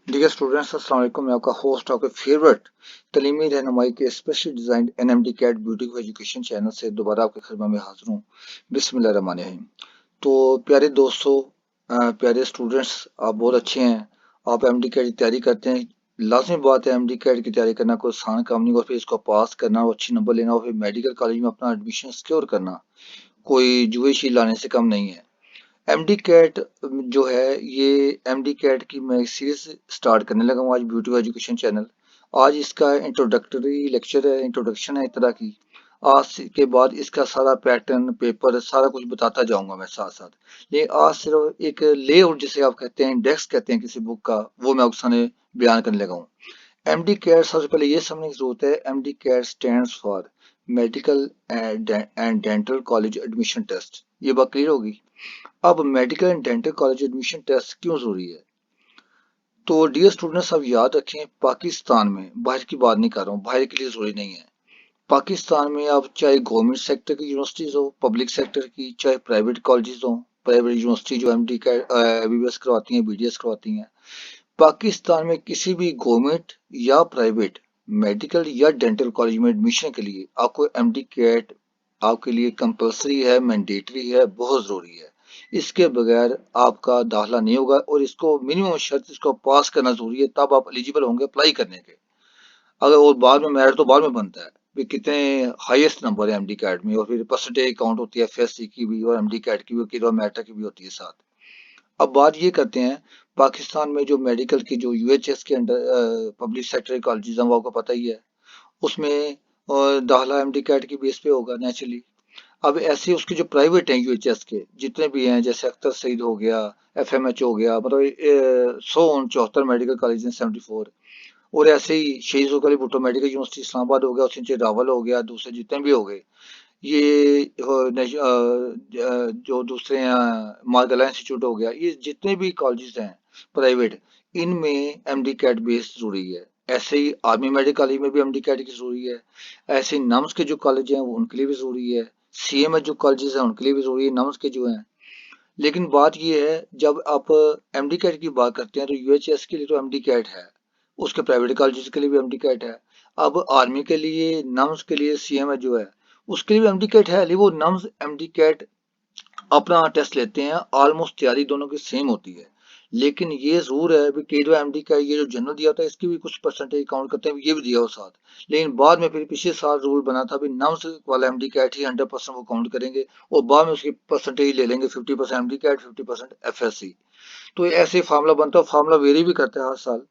Dear students, अस्सलाम वालेकुम। मैं आपका होस्ट, आपके फेवरेट तलीमी रहनुमाई के specially design NMD CAT beauty education channel से दोबारा आपके खिदमत में हाजिर हूँ। बिस्मिल्लाहिर्रहमानिर्रहीम। तो प्यारे दोस्तों, प्यारे स्टूडेंट्स, आप बहुत अच्छे हैं। आप एमडी कैट की तैयारी करते हैं। लाजमी बात है, एमडी कैट की तैयारी करना कोई आसान काम नहीं, और फिर इसको पास करना और अच्छे नंबर लेना और फिर मेडिकल कॉलेज में अपना एडमिशन सिक्योर करना कोई जुए शील लाने से कम नहीं है। एमडी कैट जो है, ये एमडी कैट की मैं सीरीज स्टार्ट करने लगा हूँ आज ब्यूटी एजुकेशन चैनल। आज इसका इंट्रोडक्टरी लेक्चर है, इंट्रोडक्शन है एक तरह की। आज के बाद इसका सारा पैटर्न पेपर सारा कुछ बताता जाऊंगा मैं साथ साथ। लेकिन आज सिर्फ एक लेआउट जिसे आप कहते हैं, इंडेक्स कहते हैं किसी बुक का, वो मैं आपके सामने बयान करने लगा हूँ। एमडी कैट सबसे पहले ये समझने की जरूरत है, MD CAT stands for medical and dental college admission test. ये बात क्लियर होगी। अब medical and dental college admission test क्यों जरूरी है? तो डियर स्टूडेंट्स, अब याद रखें, पाकिस्तान में, बाहर की बात नहीं कर रहा हूँ, बाहर के लिए जरूरी नहीं है। पाकिस्तान में अब चाहे गवर्नमेंट सेक्टर की यूनिवर्सिटीज हो, पब्लिक सेक्टर की, चाहे प्राइवेट कॉलेजेस हो, प्राइवेट यूनिवर्सिटी जो एमडी का एमबीबीएस करवाती हैं, बीडीएस करवाती हैं, पाकिस्तान में किसी भी गवर्नमेंट या प्राइवेट मेडिकल या डेंटल कॉलेज में एडमिशन के लिए आपको एमडी कैट आपके लिए कंपलसरी है, मैंडेटरी है, बहुत जरूरी है। इसके बगैर आपका दाखिला नहीं होगा, और इसको मिनिमम शर्त इसको पास करना जरूरी है, तब आप एलिजिबल होंगे अप्लाई करने के। अगर और बाद में मेरिट तो बाद में बनता है कि कितने हाईएस्ट नंबर है एमडी कैट में, और फिर परसेंटेज काउंट होती है एफएससी की भी और एमडी कैट की भी और मेरिट की भी होती है साथ। अब बात ये करते हैं, पाकिस्तान में जो मेडिकल की जो यूएचएस के अंडर पब्लिक सेक्टर कॉलेजेस हैं, वो आपको पता ही है। उसमें दाखिला एमडी कैट की बेस पे होगा नेचुरली। अब ऐसे उसके जो प्राइवेट हैं यूएचएस के जितने भी हैं, जैसे अख्तर सईद हो गया, एफएमएच हो गया, मतलब 174 मेडिकल कॉलेज हैं, 74। और ऐसे ही शहीद जुल्फिकार अली भुट्टो मेडिकल यूनिवर्सिटी इस्लामाबाद हो गया, उसके नीचे रावल हो गया, दूसरे जितने भी हो गए, ये जो दूसरे हैं मार्गला इंस्टीट्यूट हो गया, ये जितने भी कॉलेजेस हैं प्राइवेट, इनमें एमडी कैट बेस जरूरी है। ऐसे ही आर्मी मेडिकल कॉलेज में भी एमडी कैट की जरूरी है। ऐसे ही नम्स के जो कॉलेज हैं वो उनके लिए भी जरूरी है। सीएमएच जो कॉलेजेस हैं उनके लिए भी जरूरी है, नम्स के जो हैं। लेकिन बात ये है, जब आप एमडी कैट की बात करते हैं तो यूएचएस के लिए तो एमडी कैट है, उसके प्राइवेट कॉलेजेस के लिए भी एमडी कैट है। अब आर्मी के लिए, नम्स के लिए सीएमएच जो है उसके लिए भी एमडी कैट है, लेकिन वो नम्स एमडी कैट अपना टेस्ट लेते हैं, ऑलमोस्ट तैयारी दोनों की सेम होती है। लेकिन ये जरूर है भी कई बार एमडी का ये जो जनरल दिया होता है इसकी भी कुछ परसेंटेज काउंट करते हैं, ये भी दिया हो साथ। लेकिन बाद में फिर पिछले साल रूल बना था भी नम्स वाला एमडी कैट ही 100% वो काउंट करेंगे, और बाद में उसकी परसेंटेज ले लेंगे, 50% एमडी कैट, 50% एफएससी। तो ऐसे फार्मूला बनता है, फार्मूला वेरी भी करता है हर साल।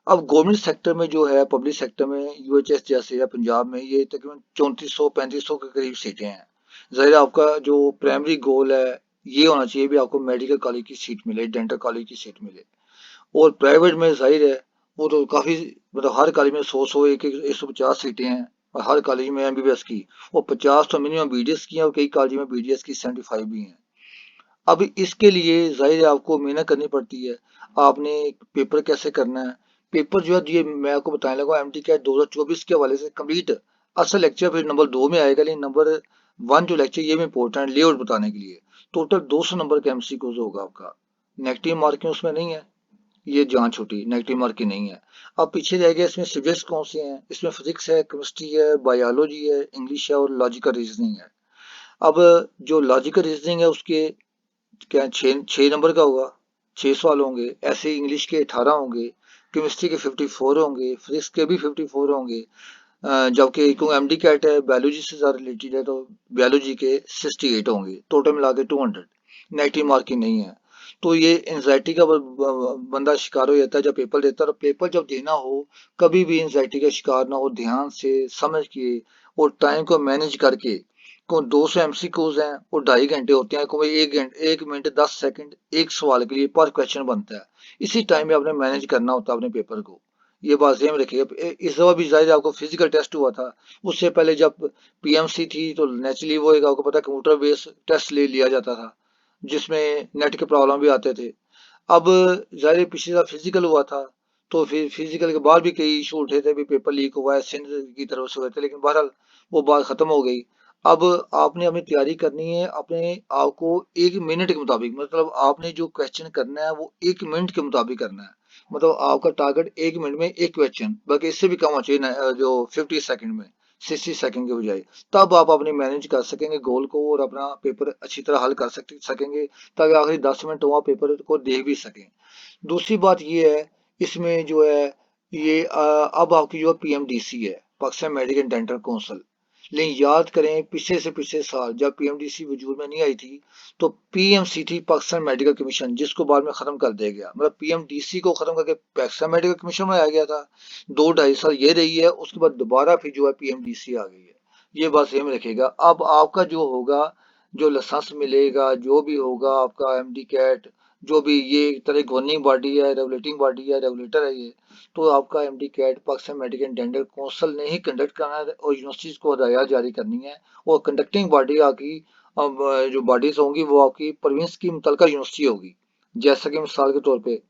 अब गवर्नमेंट सेक्टर में जो है, पब्लिक सेक्टर में यूएचएस जैसे या पंजाब में, ये तकरीबन 3400-3500 के करीब सीटें हैं। जाहिर है आपका जो प्राइमरी गोल है ये होना चाहिए भी आपको मेडिकल कॉलेज की सीट मिले, डेंटल कॉलेज की सीट मिले। और प्राइवेट में जाहिर है वो तो काफी, मतलब हर कॉलेज में 100 एक 150 सीटें हैं, और हर कॉलेज में एमबीबीएस की, और 50 तो मिनिमम बीडीएस की है, और कई कॉलेज में बीडीएस की 75 भी हैं। अब इसके लिए जाहिर है आपको मेहनत करनी पड़ती है। आपने पेपर कैसे करना है, पेपर जो है ये मैं आपको बताने लगा एमटी कैट 2024 के हवाले से कंप्लीट। असल लेक्चर फिर नंबर 2 में आएगा, लेकिन नंबर 1 जो लेक्चर ये भी इंपॉर्टेंट लेआउट बताने के लिए। टोटल 200 नंबर का एमसीक्यूज होगा आपका। नेगेटिव मार्किंग उसमें नहीं है, ये जान छुटी, नेगेटिव मार्किंग नहीं है। अब पीछे रह गया, इसमें सब्जेक्ट्स कौन से हैं? इसमें फिजिक्स है, केमिस्ट्री है, बायोलॉजी है, इंग्लिश है, और लॉजिकल रीजनिंग है। अब जो लॉजिकल रीजनिंग है उसके क्या छः छः नंबर का होगा, 6 सवाल होंगे। ऐसे ही इंग्लिश के 18 होंगे, केमिस्ट्री के 54 होंगे, फिजिक्स के भी 54 होंगे। जबकि क्योंकि एमडी कैट है, बायोलॉजी से ज़्यादा रिलेटेड है, तो बायोलॉजी के 68 होंगे, टोटल मिला के 200। नेगेटिव मार्किंग नहीं है। तो ये एनजाइटी का बंदा शिकार हो जाता है जब पेपर देता है। और पेपर जब देना हो, कभी भी एनजाइटी का शिकार ना हो, ध्यान से समझ के और टाइम को मैनेज करके। को 200 एमसीक्यूज हैं और 2.5 घंटे होते हैं, कोई 1 घंटे 1 मिनट 10 सेकंड एक सवाल के लिए पर क्वेश्चन बनता है। इसी टाइम में आपने मैनेज करना होता है अपने पेपर को। ये बात ध्यान रखिएगा। इस दफा भी जाहिर है आपको फिजिकल टेस्ट हुआ था, उससे पहले जब पीएमसी थी तो नेचुरली वो एक आपको पता है कंप्यूटर बेस्ड टेस्ट ले लिया जाता था, जिसमें नेट के प्रॉब्लम भी आते थे। अब जाहिर है पिछले साल फिजिकल हुआ था, तो फिर फिजिकल के बाद भी कई इशू उठे थे, भी पेपर लीक हुआ है सिंध की तरफ से हुए थे, लेकिन बहरहाल वो बात खत्म हो गई। अब आपने अपनी तैयारी करनी है अपने आप को 1 मिनट के मुताबिक, मतलब आपने जो क्वेश्चन करना है वो 1 मिनट के मुताबिक करना है। मतलब आपका टारगेट 1 मिनट में एक क्वेश्चन, बल्कि इससे भी कम होना चाहिए जो 50 सेकंड में, 60 सेकंड के बजाय। तब आप अपने मैनेज कर सकेंगे गोल को और अपना पेपर अच्छी तरह हल कर सकेंगे, ताकि आखिरी 10 मिनट वहाँ पेपर को देख भी सकें। दूसरी बात ये है, इसमें जो है ये अब आपकी जो पीएमडीसी है, Pakistan medical and dental council. लेकिन याद करें पिछले से पिछले साल जब पीएमडीसी वजूद में नहीं आई थी, तो पीएमसी थी, पाकिस्तान मेडिकल कमीशन, जिसको बाद में खत्म कर दिया गया। मतलब पीएमडीसी को खत्म करके पाकिस्तान मेडिकल कमीशन में आ गया था। 2 ढाई साल ये रही है, उसके बाद दोबारा फिर जो है पीएमडीसी आ गई है। ये बात सेम रखेगा। अब आपका जो होगा, जो लाइसेंस मिलेगा, जो भी होगा आपका एमडी कैट, जो भी ये एक तरह गवर्निंग बॉडी है, रेगुलेटिंग बॉडी है, रेगुलेटर है ये, तो आपका MD CAT Pakistan medical and dental council ने ही कंडक्ट करना है और यूनिवर्सिटीज को हदायत जारी करनी है। और कंडक्टिंग बॉडी आपकी अब जो बॉडीज होंगी वो आपकी प्रोविंस की मुतलका यूनिवर्सिटी होगी। जैसा कि मिसाल के तौर पे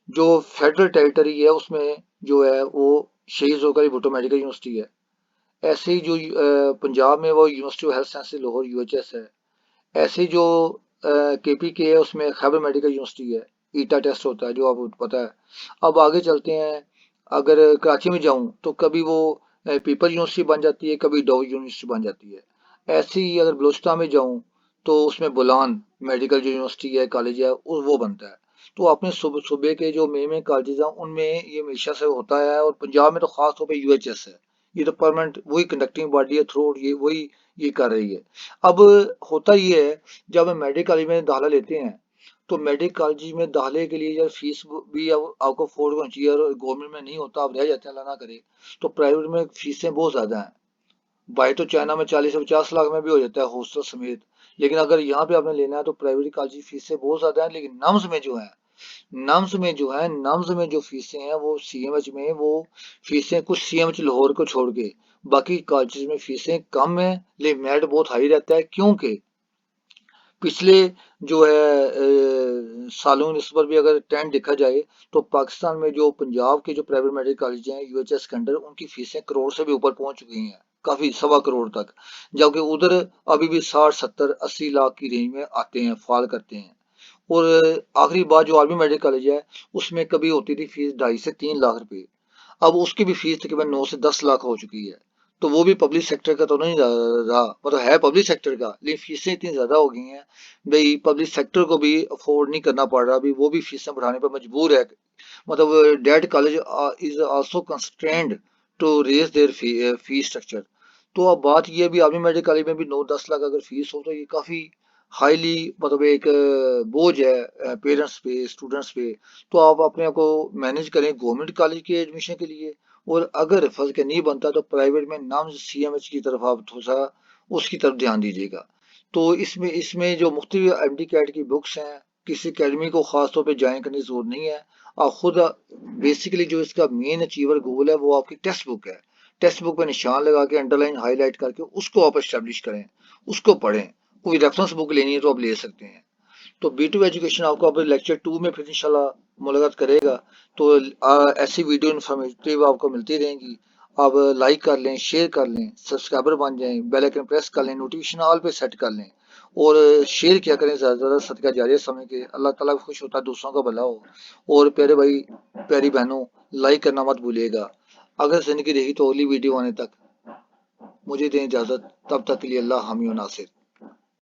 जो फेडरल टेरिटरी है उसमें जो है वो शहीद जोगाली भुट्टो मेडिकल यूनिवर्सिटी है। ऐसे ही जो पंजाब में वो university of health sciences Lahore UHS है। ऐसे जो केपीके है उसमें खैबर मेडिकल यूनिवर्सिटी है। ईटा टेस्ट होता है जो आपको पता है। अब आगे चलते हैं। अगर कराची में जाऊं तो कभी वो पीपल यूनिवर्सिटी बन जाती है, कभी डोव यूनिवर्सिटी बन जाती है। ऐसे ही अगर बलूचिस्तान में जाऊं तो उसमें बुलान मेडिकल जो यूनिवर्सिटी है, कॉलेज है, वो बनता है। तो अपने सूबे के जो मेन कॉलेजेस हैं उनमें ये हमेशा से होता है, और पंजाब में तो खास तौर पे यूएचएस है। ये तो परमानेंट वही कंडक्टिंग बॉडी है थ्रू ये वही ये कर रही है। अब होता ये है, जब हम मेडिकल कॉलेज में दाखिला लेते हैं तो मेडिकल कॉलेज में दाखिले के लिए यार फीस भी आपको अफोर्ड होनी चाहिए, और गवर्नमेंट में नहीं होता, आप रह जाते हैं, अल्लाह ना करे। तो प्राइवेट में फीसें बहुत ज़्यादा हैं। बाई तो चाइना में 40 से 50 लाख में भी हो जाता है हॉस्टल समेत। लेकिन अगर यहाँ पे आपने लेना है तो प्राइवेट कॉलेज की फीसें बहुत ज़्यादा हैं। लेकिन नम्स में जो फीसें हैं वो सीएमएच में वो फीसें कुछ सीएमएच लाहौर को छोड़ के बाकी कॉलेजेस में फीसें कम है, लेकिन मेरिट बहुत हाई रहता है। क्योंकि पिछले जो है सालों इस पर भी अगर ट्रेंड देखा जाए तो पाकिस्तान में जो पंजाब के जो प्राइवेट मेडिकल कॉलेज हैं यूएचएस के अंडर, उनकी फीसें करोड़ से भी ऊपर पहुंच चुकी हैं, काफी 1.25 करोड़ तक। जबकि उधर अभी भी 60 70 80 लाख की रेंज में आते हैं, फॉल करते हैं। और आखिरी बात जो आर्मी मेडिकल कॉलेज है उसमें कभी होती थी फीस 2.5 से 3 लाख रुपए, अब उसकी भी फीस तकरीबन 9 से 10 लाख हो चुकी है। तो वो भी पब्लिक सेक्टर का तो नहीं रहा, मतलब है पब्लिक सेक्टर का, लेकिन फीसें इतनी ज्यादा हो गई हैं भाई पब्लिक सेक्टर को भी अफोर्ड नहीं करना पड़ रहा, अभी वो भी फीसें बढ़ाने पर मजबूर है। मतलब that college is also constrained to raise their fee structure. तो अब बात ये है भी आर्मी मेडिकल कॉलेज में भी 9 10 लाख अगर फीस हो तो ये काफी हाईली, मतलब एक बोझ है पेरेंट्स पे, स्टूडेंट्स पे। तो आप अपने आप को मैनेज करें गवर्नमेंट कॉलेज के एडमिशन के लिए, और अगर फर्ज के नहीं बनता तो प्राइवेट में नाम सीएमएच की तरफ आप थोड़ा सा उसकी तरफ ध्यान दीजिएगा। तो इसमें इसमें जो मुख्तलिफ एमडी कैट की बुक्स हैं, किसी अकेडमी को खास तौर पे ज्वाइन करने की जरूरत नहीं है। आप खुद बेसिकली जो इसका मेन अचीवर गोल है वो आपकी टेक्स्ट बुक है। टेक्स्ट बुक पे निशान लगा के अंडरलाइन हाईलाइट करके उसको आप एस्टेब्लिश करें, उसको पढ़ें। कोई रेफरेंस बुक लेनी है तो आप ले सकते हैं। तो B2 एजुकेशन आपको अब लेक्चर 2 में फिर इंशाल्लाह मुलाकात करेगा। तो ऐसी वीडियो इन्फॉर्मेटिव आपको मिलती रहेंगी। आप लाइक कर लें, शेयर कर लें, सब्सक्राइबर बन जाएं, बेल आइकन प्रेस कर लें, नोटिफिकेशन ऑल पे सेट कर लें, और शेयर किया करें ज़्यादा से ज़्यादा, सदका जारिया समय के। अल्लाह ताला भी खुश होता है दूसरों का भला हो। और प्यारे भाई, प्यारी बहनों, लाइक करना मत भूलिएगा। अगर ज़िंदगी रही तो अगली वीडियो आने तक मुझे दें इजाज़त। तब तक के लिए अल्लाह हामी व नासिर।